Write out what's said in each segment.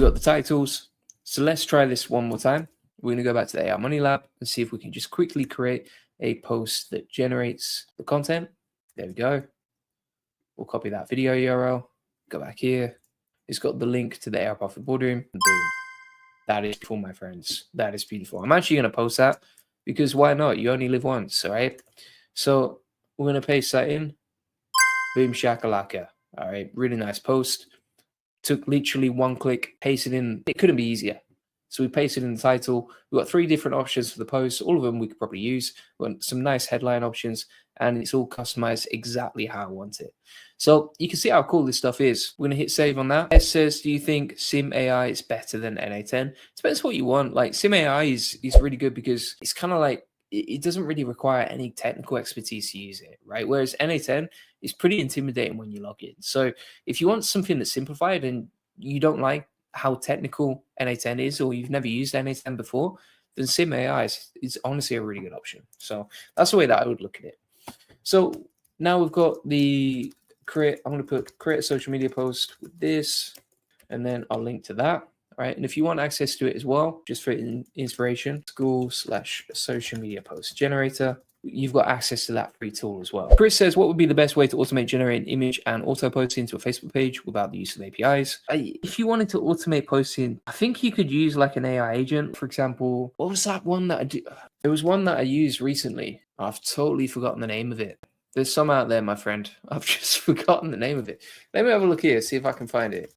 got the titles. So let's try this one more time. We're going to go back to the AI Money Lab and see if we can just quickly create a post that generates the content. There we go. We'll copy that video URL, go back here. It's got the link to the AI Profit Boardroom. And boom. That is beautiful, my friends. That is beautiful. I'm actually going to post that because why not? You only live once, all right? So we're going to paste that in. Boom shakalaka. All right, really nice post. Took literally one click, pasted in. It couldn't be easier. So we pasted in the title. We've got 3 different options for the post. All of them we could probably use. We've got some nice headline options, and it's all customized exactly how I want it. So you can see how cool this stuff is. We're going to hit save on that. S says, do you think Sim AI is better than NA10? Depends what you want. Like Sim AI is really good because it's kind of like, it doesn't really require any technical expertise to use it, right? Whereas NA10 is pretty intimidating when you log in. So if you want something that's simplified and you don't like how technical NA10 is, or you've never used NA10 before, then Sim AI is honestly a really good option. So that's the way that I would look at it. So now we've got the create. I'm going to create a social media post with this, and then I'll link to that. Right, and if you want access to it as well, just for inspiration, school/social media post generator, you've got access to that free tool as well. Chris says, what would be the best way to automate generating image and auto posting to a Facebook page without the use of APIs? If you wanted to automate posting, I think you could use like an AI agent. For example, what was that one that I did? There was one that I used recently. I've totally forgotten the name of it. There's some out there, my friend. I've just forgotten the name of it. Let me have a look here, see if I can find it.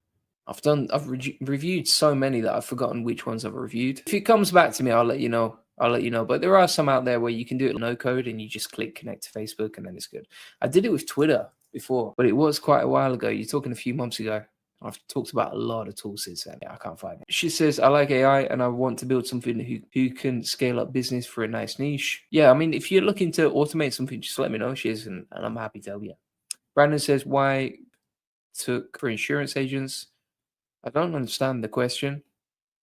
I've reviewed so many that I've forgotten which ones I've reviewed. If it comes back to me, I'll let you know. But there are some out there where you can do it no code and you just click connect to Facebook and then it's good. I did it with Twitter before, but it was quite a while ago. You're talking a few months ago. I've talked about a lot of tools since then. Yeah, I can't find it. She says, I like AI and I want to build something who can scale up business for a nice niche. Yeah, I mean, if you're looking to automate something, just let me know, Shiz, and I'm happy to help you. Brandon says, why took for insurance agents? I don't understand the question.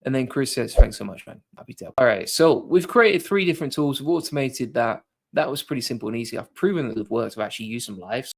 And then Chris says, thanks so much, man. Happy to help. All right, so we've created 3 different tools. We've automated that. That was pretty simple and easy. I've proven that they've worked. I've actually used them live.